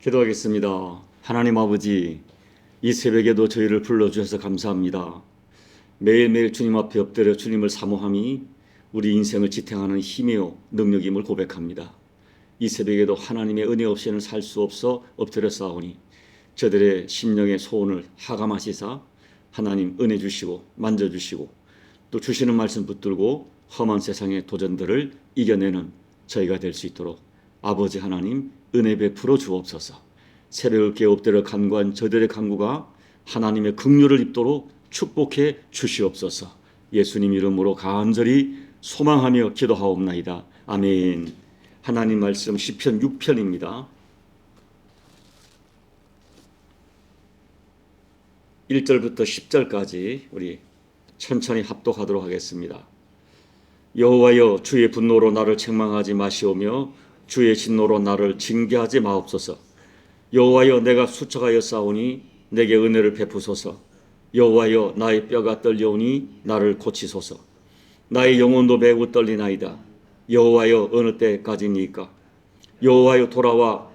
기도하겠습니다. 하나님 아버지, 이 새벽에도 저희를 불러주셔서 감사합니다. 매일매일 주님 앞에 엎드려 주님을 사모함이 우리 인생을 지탱하는 힘이요 능력임을 고백합니다. 이 새벽에도 하나님의 은혜 없이는 살 수 없어 엎드려 싸우니 저들의 심령의 소원을 하감하시사 하나님 은혜 주시고 만져주시고 또 주시는 말씀 붙들고 험한 세상의 도전들을 이겨내는 저희가 될 수 있도록 아버지 하나님 은혜 베풀어 주옵소서. 새벽을 깨어 엎드려 간구한 저들의 간구가 하나님의 긍휼을 입도록 축복해 주시옵소서. 예수님 이름으로 간절히 소망하며 기도하옵나이다. 아멘. 하나님 말씀 시편 6편입니다. 1절부터 10절까지 우리 천천히 합독하도록 하겠습니다. 여호와여, 주의 분노로 나를 책망하지 마시오며 주의 진노로 나를 징계하지 마옵소서. 여호와여, 내가 수척하여 싸우니 내게 은혜를 베푸소서. 여호와여, 나의 뼈가 떨려오니 나를 고치소서. 나의 영혼도 매우 떨리나이다. 여호와여, 어느 때까지니까? 여호와여, 돌아와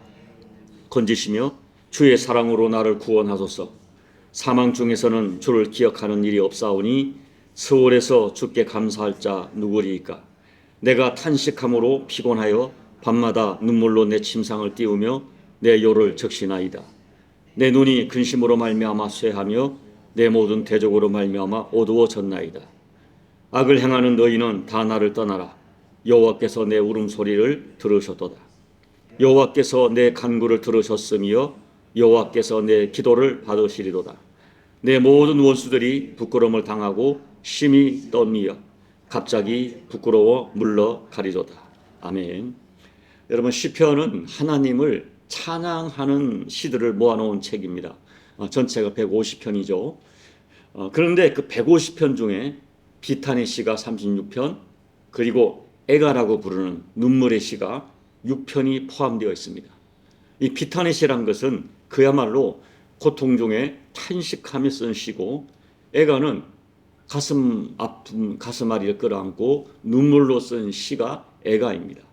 건지시며 주의 사랑으로 나를 구원하소서. 사망 중에서는 주를 기억하는 일이 없사오니 스월에서 주께 감사할 자 누구리이까? 내가 탄식함으로 피곤하여 밤마다 눈물로 내 침상을 띄우며 내 요를 적시나이다. 내 눈이 근심으로 말미암아 쇠하며 내 모든 대적으로 말미암아 어두워졌나이다. 악을 행하는 너희는 다 나를 떠나라. 여호와께서 내 울음소리를 들으셨도다. 여호와께서 내 간구를 들으셨으며 여호와께서 내 기도를 받으시리로다. 내 모든 원수들이 부끄러움을 당하고 심히 떠미어 갑자기 부끄러워 물러가리로다. 아멘. 여러분, 시편은 하나님을 찬양하는 시들을 모아놓은 책입니다. 전체가 150편이죠. 그런데 그 150편 중에 비탄의 시가 36편, 그리고 애가라고 부르는 눈물의 시가 6편이 포함되어 있습니다. 이 비탄의 시란 것은 그야말로 고통 중에 탄식하며 쓴 시고, 애가는 가슴 아픈 가슴앓이를 끌어안고 눈물로 쓴 시가 애가입니다.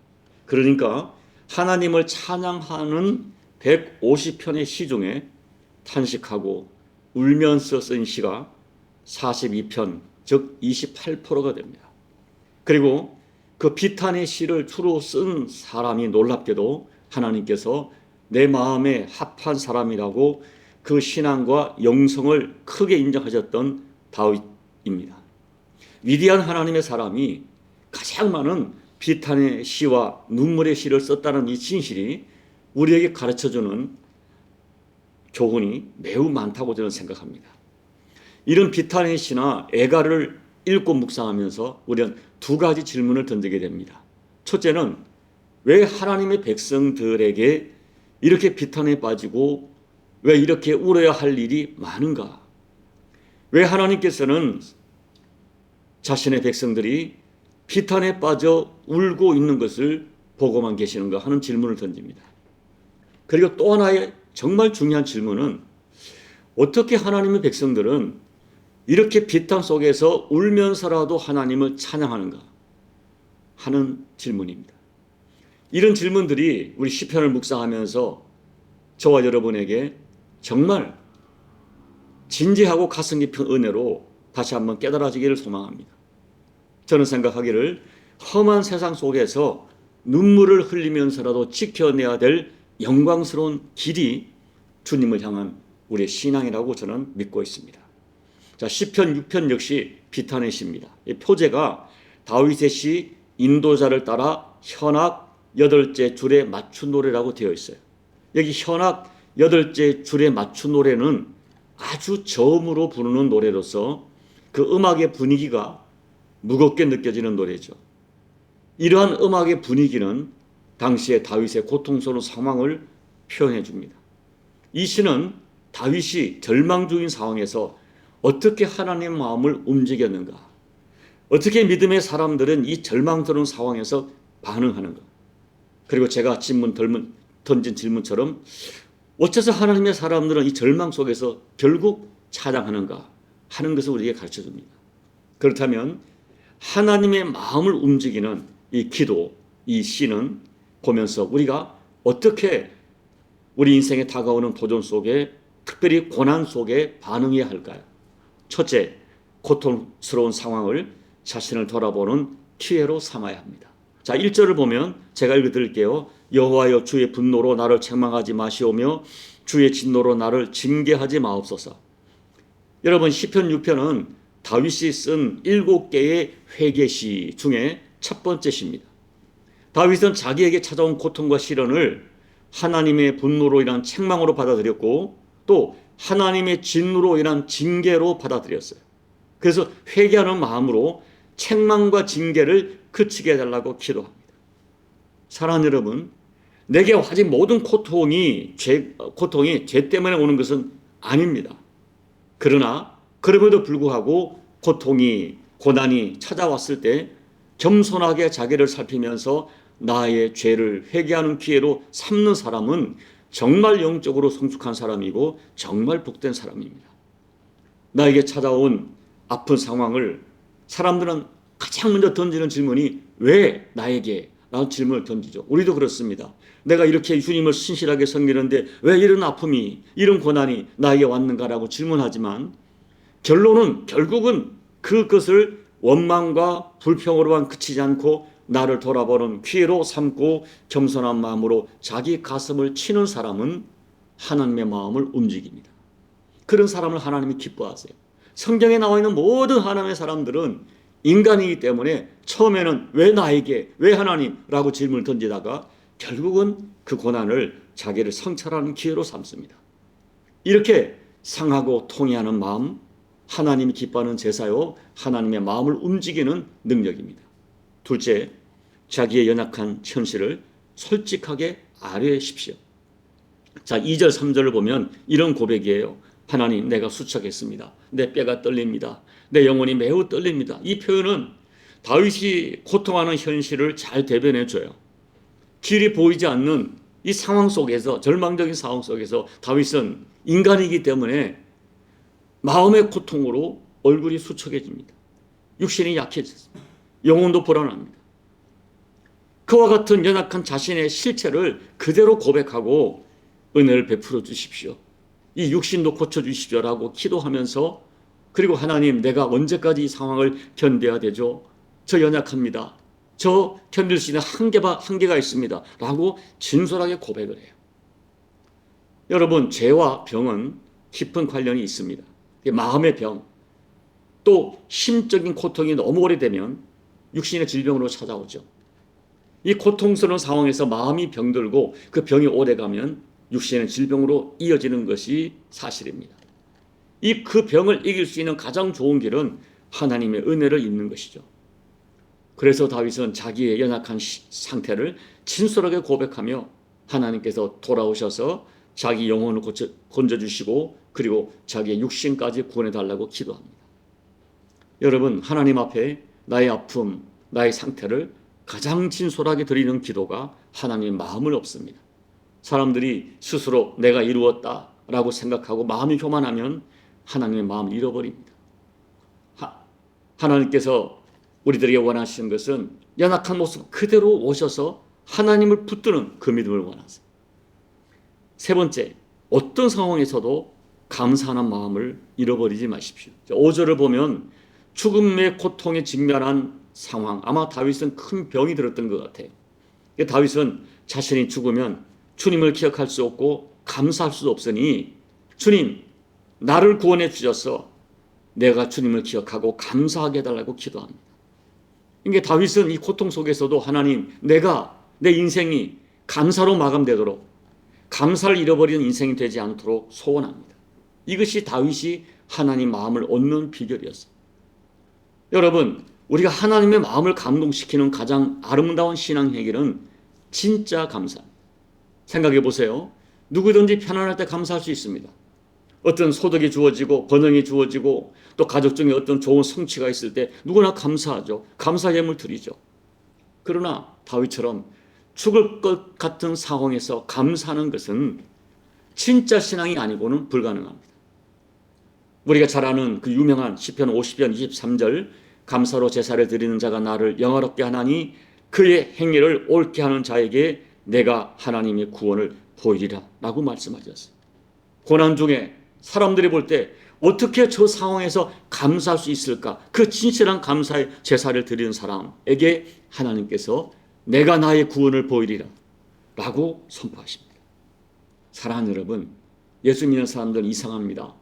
그러니까 하나님을 찬양하는 150편의 시 중에 탄식하고 울면서 쓴 시가 42편, 즉 28%가 됩니다. 그리고 그 비탄의 시를 주로 쓴 사람이 놀랍게도 하나님께서 내 마음에 합한 사람이라고 그 신앙과 영성을 크게 인정하셨던 다윗입니다. 위대한 하나님의 사람이 가장 많은 비탄의 시와 눈물의 시를 썼다는 이 진실이 우리에게 가르쳐주는 교훈이 매우 많다고 저는 생각합니다. 이런 비탄의 시나 애가를 읽고 묵상하면서 우리는 두 가지 질문을 던지게 됩니다. 첫째는 왜 하나님의 백성들에게 이렇게 비탄에 빠지고 왜 이렇게 울어야 할 일이 많은가? 왜 하나님께서는 자신의 백성들이 비탄에 빠져 울고 있는 것을 보고만 계시는가 하는 질문을 던집니다. 그리고 또 하나의 정말 중요한 질문은 어떻게 하나님의 백성들은 이렇게 비탄 속에서 울면서라도 하나님을 찬양하는가 하는 질문입니다. 이런 질문들이 우리 시편을 묵상하면서 저와 여러분에게 정말 진지하고 가슴 깊은 은혜로 다시 한번 깨달아지기를 소망합니다. 저는 생각하기를 험한 세상 속에서 눈물을 흘리면서라도 지켜내야 될 영광스러운 길이 주님을 향한 우리의 신앙이라고 저는 믿고 있습니다. 자, 시편 6편 역시 비탄의 시입니다. 이 표제가 다윗의 시 인도자를 따라 현악 8째 줄에 맞춘 노래라고 되어 있어요. 여기 현악 8째 줄에 맞춘 노래는 아주 저음으로 부르는 노래로서 그 음악의 분위기가 무겁게 느껴지는 노래죠. 이러한 음악의 분위기는 당시의 다윗의 고통스러운 상황을 표현해 줍니다. 이 시는 다윗이 절망 중인 상황에서 어떻게 하나님의 마음을 움직였는가, 어떻게 믿음의 사람들은 이 절망스러운 상황에서 반응하는가, 그리고 제가 던진 질문처럼 어째서 하나님의 사람들은 이 절망 속에서 결국 찬양하는가 하는 것을 우리에게 가르쳐줍니다. 그렇다면 하나님의 마음을 움직이는 이 기도, 이 시는 보면서 우리가 어떻게 우리 인생에 다가오는 도전 속에, 특별히 고난 속에 반응해야 할까요? 첫째, 고통스러운 상황을 자신을 돌아보는 기회로 삼아야 합니다. 자, 1절을 보면 제가 읽어드릴게요. 여호와여, 주의 분노로 나를 책망하지 마시오며 주의 진노로 나를 징계하지 마옵소서. 여러분, 시편 6편은 다윗이 쓴 7개의 회개시 중에 첫 번째 시입니다. 다윗은 자기에게 찾아온 고통과 시련을 하나님의 분노로 인한 책망으로 받아들였고 또 하나님의 진노로 인한 징계로 받아들였어요. 그래서 회개하는 마음으로 책망과 징계를 그치게 해달라고 기도합니다. 사랑하는 여러분, 내게 와진 모든 고통이 죄 때문에 오는 것은 아닙니다. 그러나 그럼에도 불구하고 고통이, 고난이 찾아왔을 때 겸손하게 자기를 살피면서 나의 죄를 회개하는 기회로 삼는 사람은 정말 영적으로 성숙한 사람이고 정말 복된 사람입니다. 나에게 찾아온 아픈 상황을 사람들은 가장 먼저 던지는 질문이 왜 나에게? 라는 질문을 던지죠. 우리도 그렇습니다. 내가 이렇게 주님을 신실하게 섬기는데 왜 이런 아픔이, 이런 고난이 나에게 왔는가라고 질문하지만 결국은 그것을 원망과 불평으로만 그치지 않고 나를 돌아보는 기회로 삼고 겸손한 마음으로 자기 가슴을 치는 사람은 하나님의 마음을 움직입니다. 그런 사람을 하나님이 기뻐하세요. 성경에 나와 있는 모든 하나님의 사람들은 인간이기 때문에 처음에는 왜 나에게, 왜 하나님? 라고 질문을 던지다가 결국은 그 고난을 자기를 성찰하는 기회로 삼습니다. 이렇게 상하고 통회하는 마음, 하나님이 기뻐하는 제사요, 하나님의 마음을 움직이는 능력입니다. 둘째, 자기의 연약한 현실을 솔직하게 아뢰십시오. 자, 2절, 3절을 보면 이런 고백이에요. 하나님, 내가 수척했습니다. 내 뼈가 떨립니다. 내 영혼이 매우 떨립니다. 이 표현은 다윗이 고통하는 현실을 잘 대변해줘요. 길이 보이지 않는 이 상황 속에서, 절망적인 상황 속에서 다윗은 인간이기 때문에 마음의 고통으로 얼굴이 수척해집니다. 육신이 약해졌습니다. 영혼도 불안합니다. 그와 같은 연약한 자신의 실체를 그대로 고백하고 은혜를 베풀어 주십시오. 이 육신도 고쳐주십시오라고 기도하면서, 그리고 하나님, 내가 언제까지 이 상황을 견뎌야 되죠? 저 연약합니다. 저 견딜 수 있는 한계가 있습니다. 라고 진솔하게 고백을 해요. 여러분, 죄와 병은 깊은 관련이 있습니다. 마음의 병, 또 심적인 고통이 너무 오래되면 육신의 질병으로 찾아오죠. 이 고통스러운 상황에서 마음이 병들고 그 병이 오래가면 육신의 질병으로 이어지는 것이 사실입니다. 그 병을 이길 수 있는 가장 좋은 길은 하나님의 은혜를 입는 것이죠. 그래서 다윗은 자기의 연약한 상태를 진솔하게 고백하며 하나님께서 돌아오셔서 자기 영혼을 건져주시고 그리고 자기의 육신까지 구원해달라고 기도합니다. 여러분, 하나님 앞에 나의 아픔, 나의 상태를 가장 진솔하게 드리는 기도가 하나님의 마음을 얻습니다. 사람들이 스스로 내가 이루었다라고 생각하고 마음이 교만하면 하나님의 마음을 잃어버립니다. 하나님께서 우리들에게 원하시는 것은 연약한 모습 그대로 오셔서 하나님을 붙드는 그 믿음을 원하세요. 세 번째, 어떤 상황에서도 감사하는 마음을 잃어버리지 마십시오. 5절을 보면 죽음의 고통에 직면한 상황, 아마 다윗은 큰 병이 들었던 것 같아요. 다윗은 자신이 죽으면 주님을 기억할 수 없고 감사할 수 없으니 주님, 나를 구원해 주셔서 내가 주님을 기억하고 감사하게 해달라고 기도합니다. 그러니까 다윗은 이 고통 속에서도 하나님, 내가 내 인생이 감사로 마감되도록, 감사를 잃어버리는 인생이 되지 않도록 소원합니다. 이것이 다윗이 하나님 마음을 얻는 비결이었어요. 여러분, 우리가 하나님의 마음을 감동시키는 가장 아름다운 신앙 행위는 진짜 감사입니다. 생각해 보세요. 누구든지 편안할 때 감사할 수 있습니다. 어떤 소득이 주어지고 번영이 주어지고 또 가족 중에 어떤 좋은 성취가 있을 때 누구나 감사하죠. 감사 예물 드리죠. 그러나 다윗처럼 죽을 것 같은 상황에서 감사하는 것은 진짜 신앙이 아니고는 불가능합니다. 우리가 잘 아는 그 유명한 시편 50편 23절, 감사로 제사를 드리는 자가 나를 영화롭게 하나니 그의 행위를 옳게 하는 자에게 내가 하나님의 구원을 보이리라 라고 말씀하셨어요. 고난 중에 사람들이 볼 때 어떻게 저 상황에서 감사할 수 있을까? 그 진실한 감사의 제사를 드리는 사람에게 하나님께서 내가 나의 구원을 보이리라 라고 선포하십니다. 사랑하는 여러분, 예수 믿는 사람들은 이상합니다.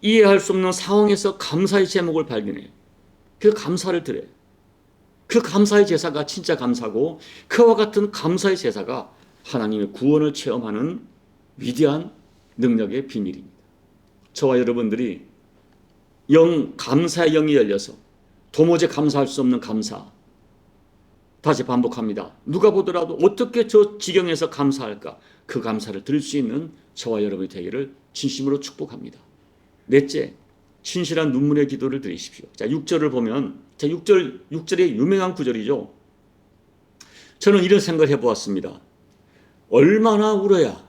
이해할 수 없는 상황에서 감사의 제목을 발견해요. 그 감사를 드려요. 그 감사의 제사가 진짜 감사고, 그와 같은 감사의 제사가 하나님의 구원을 체험하는 위대한 능력의 비밀입니다. 저와 여러분들이 감사의 영이 열려서 도무지 감사할 수 없는 감사, 다시 반복합니다. 누가 보더라도 어떻게 저 지경에서 감사할까? 그 감사를 드릴 수 있는 저와 여러분이 되기를 진심으로 축복합니다. 넷째, 신실한 눈물의 기도를 드리십시오. 자, 6절을 보면, 자, 6절의 유명한 구절이죠. 저는 이런 생각을 해보았습니다. 얼마나 울어야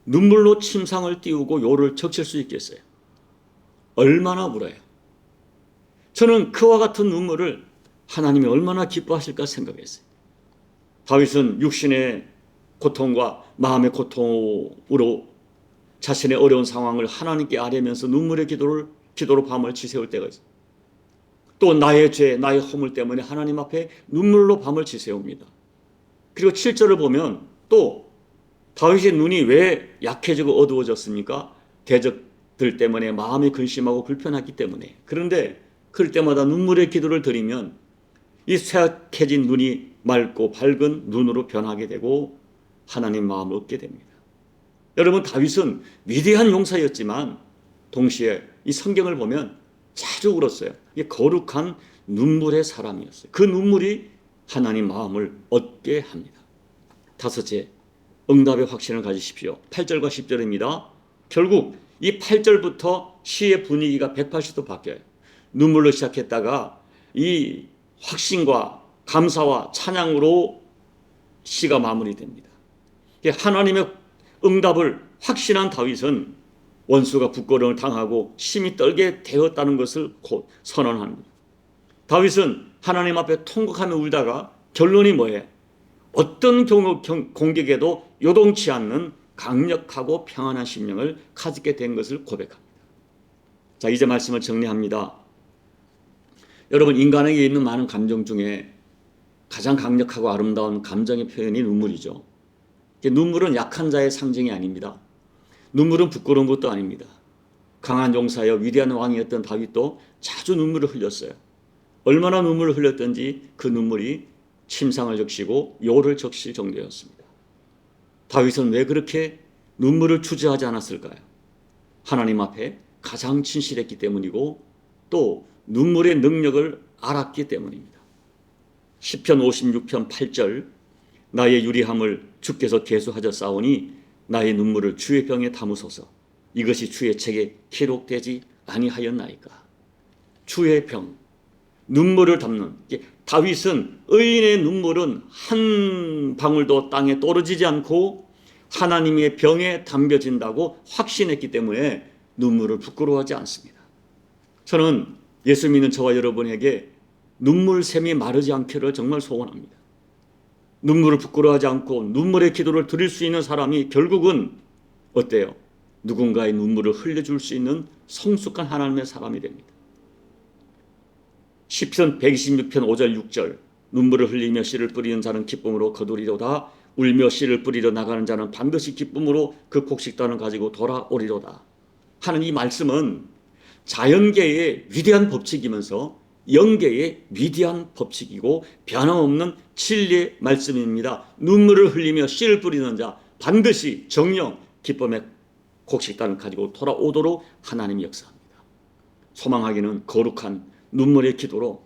눈물로 침상을 띄우고 요를 적실 수 있겠어요? 얼마나 울어야? 저는 그와 같은 눈물을 하나님이 얼마나 기뻐하실까 생각했어요. 다윗은 육신의 고통과 마음의 고통으로 자신의 어려운 상황을 하나님께 아뢰면서 눈물의 기도로 밤을 지새울 때가 있어요. 또 나의 죄, 나의 허물 때문에 하나님 앞에 눈물로 밤을 지새웁니다. 그리고 7절을 보면 또 다윗의 눈이 왜 약해지고 어두워졌습니까? 대적들 때문에 마음이 근심하고 불편하기 때문에. 그런데 그럴 때마다 눈물의 기도를 드리면 이 쇠약해진 눈이 맑고 밝은 눈으로 변하게 되고 하나님 마음을 얻게 됩니다. 여러분, 다윗은 위대한 용사였지만 동시에 이 성경을 보면 자주 울었어요. 이게 거룩한 눈물의 사람이었어요. 그 눈물이 하나님 마음을 얻게 합니다. 다섯째, 응답의 확신을 가지십시오. 8절과 10절입니다. 결국 이 8절부터 시의 분위기가 180도 바뀌어요. 눈물로 시작했다가 이 확신과 감사와 찬양으로 시가 마무리됩니다. 하나님의 응답을 확신한 다윗은 원수가 부끄러움을 당하고 심히 떨게 되었다는 것을 곧 선언합니다. 다윗은 하나님 앞에 통곡하며 울다가 결론이 뭐예요? 어떤 공격에도 요동치 않는 강력하고 평안한 심령을 가지게 된 것을 고백합니다. 자, 이제 말씀을 정리합니다. 여러분, 인간에게 있는 많은 감정 중에 가장 강력하고 아름다운 감정의 표현이 눈물이죠. 눈물은 약한 자의 상징이 아닙니다. 눈물은 부끄러운 것도 아닙니다. 강한 용사여 위대한 왕이었던 다윗도 자주 눈물을 흘렸어요. 얼마나 눈물을 흘렸던지 그 눈물이 침상을 적시고 요를 적실 정도였습니다. 다윗은 왜 그렇게 눈물을 주저하지 않았을까요? 하나님 앞에 가장 진실했기 때문이고 또 눈물의 능력을 알았기 때문입니다. 시편 56편 8절, 나의 유리함을 주께서 계수하셨사오니 나의 눈물을 주의 병에 담으소서. 이것이 주의 책에 기록되지 아니하였나이까. 주의 병, 눈물을 담는, 다윗은 의인의 눈물은 한 방울도 땅에 떨어지지 않고 하나님의 병에 담겨진다고 확신했기 때문에 눈물을 부끄러워하지 않습니다. 저는 예수 믿는 저와 여러분에게 눈물샘이 마르지 않기를 정말 소원합니다. 눈물을 부끄러워하지 않고 눈물의 기도를 드릴 수 있는 사람이 결국은 어때요? 누군가의 눈물을 흘려줄 수 있는 성숙한 하나님의 사람이 됩니다. 시편 126편 5절 6절, 눈물을 흘리며 씨를 뿌리는 자는 기쁨으로 거두리로다. 울며 씨를 뿌리러 나가는 자는 반드시 기쁨으로 그 곡식단을 가지고 돌아오리로다 하는 이 말씀은 자연계의 위대한 법칙이면서 영계의 위대한 법칙이고 변함없는 진리의 말씀입니다. 눈물을 흘리며 씨를 뿌리는 자 반드시 정령 기쁨의 곡식단을 가지고 돌아오도록 하나님이 역사합니다. 소망하기는 거룩한 눈물의 기도로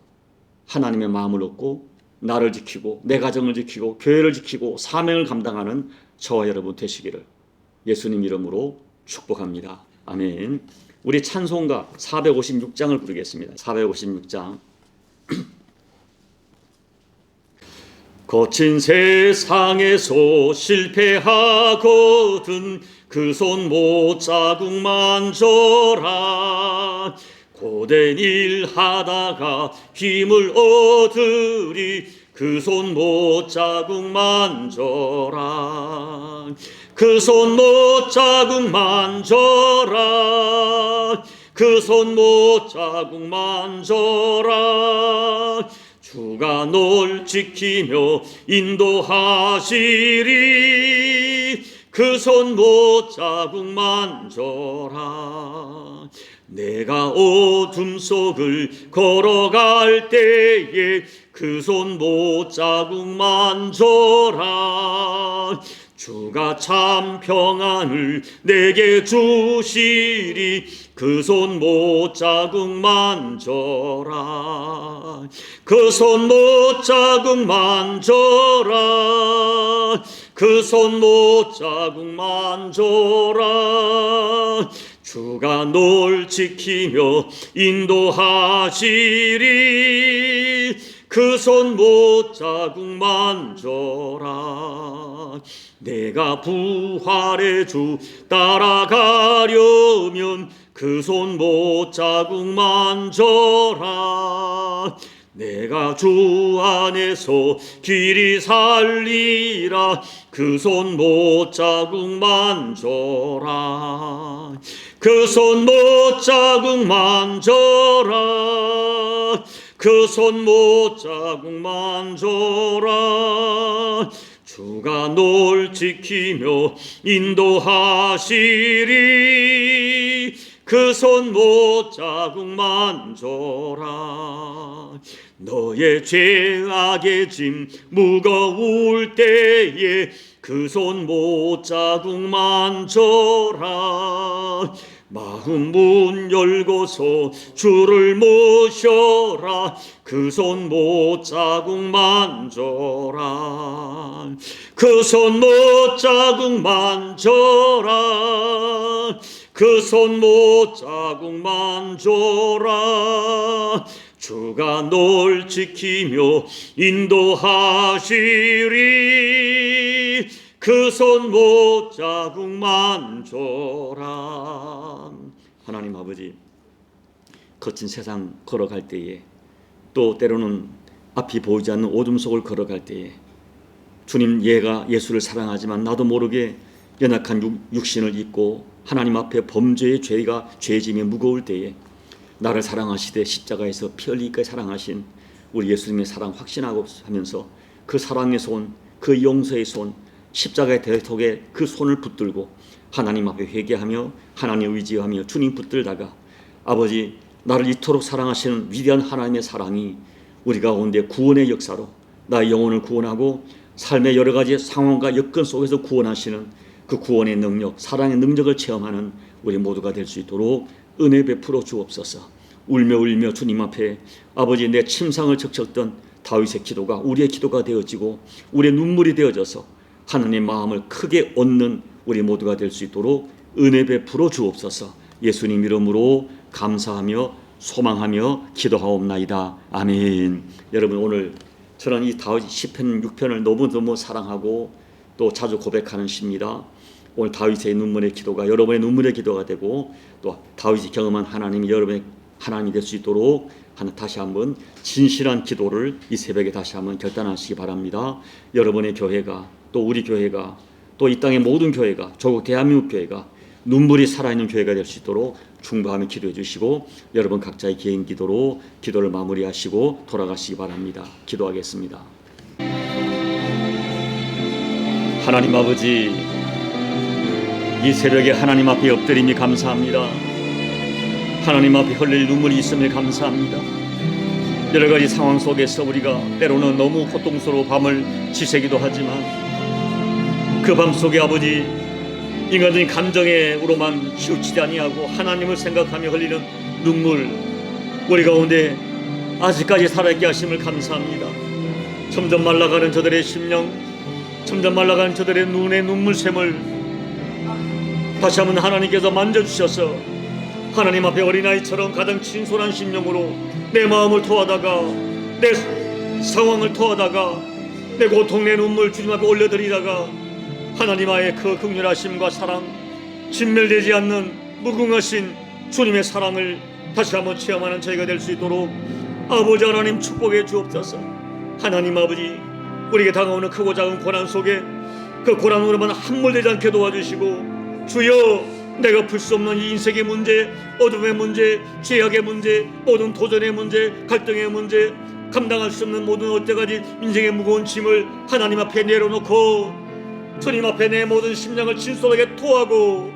하나님의 마음을 얻고 나를 지키고 내 가정을 지키고 교회를 지키고 사명을 감당하는 저와 여러분 되시기를 예수님 이름으로 축복합니다. 아멘. 우리 찬송가 456장을 부르겠습니다. 456장. 거친 세상에서 실패하거든 그 손 못자국만 줘라. 고된 일 하다가 힘을 얻으리 그 손못 자국 만져라. 그 손못 자국 만져라. 그 손못 자국 만져라. 주가 널 지키며 인도하시리. 그 손못 자국 만져라. 내가 어둠 속을 걸어갈 때에 그 손못 자국 만져라. 주가 참 평안을 내게 주시리. 그 손못 자국 만져라. 그 손못 자국 만져라. 그 손못 자국 만져라. 주가 널 지키며 인도하시리. 그 손못 자국 만져라. 내가 부활의 주 따라가려면 그 손못 자국 만져라. 내가 주 안에서 길이 살리라. 그 손못 자국 만져라. 그 손못 자국 만져라. 그 손못 자국 만져라. 주가 널 지키며 인도하시리. 그 손못 자국 만져라. 너의 죄악의 짐 무거울 때에 그 손못 자국 만져라. 마음 문 열고서 주를 모셔라. 그 손못 자국 만져라. 그 손못 자국 만져라. 그 손못 자국 만져라. 주가 널 지키며 인도하시리. 그 손못 자국 만져라. 하나님 아버지, 거친 세상 걸어갈 때에, 또 때로는 앞이 보이지 않는 어둠 속을 걸어갈 때에, 주님, 얘가 예수를 사랑하지만 나도 모르게 연약한 육신을 입고 하나님 앞에 범죄의 죄짐이 무거울 때에 나를 사랑하시되 십자가에서 피 흘리기까지 사랑하신 우리 예수님의 사랑 확신하고 하면서 그 사랑의 손, 그 용서의 손, 십자가의 대속에 그 손을 붙들고 하나님 앞에 회개하며 하나님 의지하며 주님 붙들다가, 아버지, 나를 이토록 사랑하시는 위대한 하나님의 사랑이 우리 가운데 구원의 역사로 나의 영혼을 구원하고 삶의 여러 가지 상황과 여건 속에서 구원하시는 그 구원의 능력, 사랑의 능력을 체험하는 우리 모두가 될 수 있도록 은혜 베풀어 주옵소서. 울며 울며 주님 앞에, 아버지, 내 침상을 적셨던 다윗의 기도가 우리의 기도가 되어지고 우리의 눈물이 되어져서 하나님 마음을 크게 얻는 우리 모두가 될 수 있도록 은혜 베풀어 주옵소서. 예수님 이름으로 감사하며 소망하며 기도하옵나이다. 아멘. 여러분, 오늘 저는 이 다윗 시편 6편을 너무너무 사랑하고 또 자주 고백하는 시입니다. 오늘 다윗의 눈물의 기도가 여러분의 눈물의 기도가 되고, 또 다윗이 경험한 하나님이 여러분의 하나님이 될 수 있도록 다시 한번 진실한 기도를 이 새벽에 다시 한번 결단하시기 바랍니다. 여러분의 교회가, 또 우리 교회가, 또 이 땅의 모든 교회가, 조국 대한민국 교회가 눈물이 살아있는 교회가 될 수 있도록 중보하며 기도해 주시고, 여러분 각자의 개인 기도로 기도를 마무리하시고 돌아가시기 바랍니다. 기도하겠습니다. 하나님 아버지, 이 새벽에 하나님 앞에 엎드림이 감사합니다. 하나님 앞에 흘릴 눈물이 있음을 감사합니다. 여러 가지 상황 속에서 우리가 때로는 너무 고통스러워 밤을 지새기도 하지만 그 밤 속에 아버지, 인간적인 감정으로만 치우치지 아니하고 하나님을 생각하며 흘리는 눈물, 우리 가운데 아직까지 살아있게 하심을 감사합니다. 점점 말라가는 저들의 심령, 점점 말라가는 저들의 눈의 눈물샘을 다시 한번 하나님께서 만져주셔서 하나님 앞에 어린아이처럼 가장 진솔한 심령으로 내 마음을 토하다가, 내 상황을 토하다가, 내 고통, 내 눈물 주님 앞에 올려드리다가 하나님의 그 긍휼하심과 사랑, 진멸되지 않는 무궁하신 주님의 사랑을 다시 한번 체험하는 저희가 될 수 있도록 아버지 하나님 축복해 주옵소서. 하나님 아버지, 우리에게 다가오는 크고 작은 고난 속에 그 고난으로만 함몰되지 않게 도와주시고, 주여, 내가 풀 수 없는 이 인생의 문제, 어둠의 문제, 죄악의 문제, 모든 도전의 문제, 갈등의 문제, 감당할 수 없는 모든 어때까지 인생의 무거운 짐을 하나님 앞에 내려놓고 주님 앞에 내 모든 심령을 진솔하게 토하고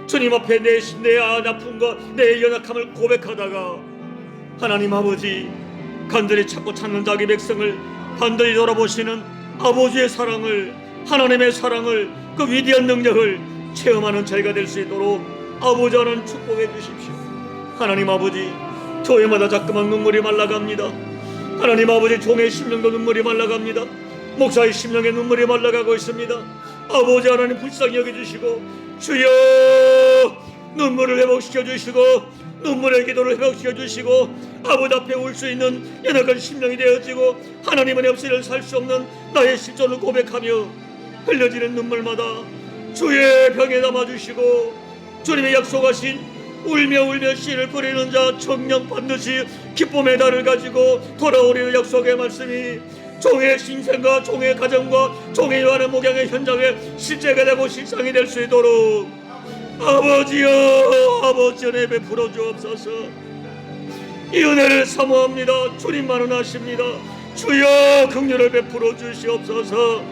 주님 앞에 내 아픔과 내 연약함을 고백하다가 하나님 아버지, 간절히 찾고 찾는 자기 백성을 반드시 돌아보시는 아버지의 사랑을, 하나님의 사랑을, 그 위대한 능력을 체험하는 저희가 될 수 있도록 아버지 하나님 축복해 주십시오. 하나님 아버지, 교회마다 자꾸만 눈물이 말라갑니다. 하나님 아버지, 종의 심령도 눈물이 말라갑니다. 목사의 심령에 눈물이 말라가고 있습니다. 아버지 하나님 불쌍히 여겨주시고, 주여, 눈물을 회복시켜 주시고 눈물의 기도를 회복시켜 주시고 아버지 앞에 올 수 있는 연약한 심령이 되어지고 하나님은 없이는 살 수 없는 나의 실존을 고백하며 흘려지는 눈물마다 주의 병에 담아주시고 주님의 약속하신 울며 씨를 뿌리는 자 정녕 반드시 기쁨의 달을 가지고 돌아오리는 약속의 말씀이 종의 신생과 종의 가정과 종의 요한의 목양의 현장에 실제가 되고 실상이 될 수 있도록 아버지여, 아버지 은혜 베풀어 주옵소서. 이 은혜를 사모합니다. 주님만은 아십니다. 주여 긍휼을 베풀어 주시옵소서.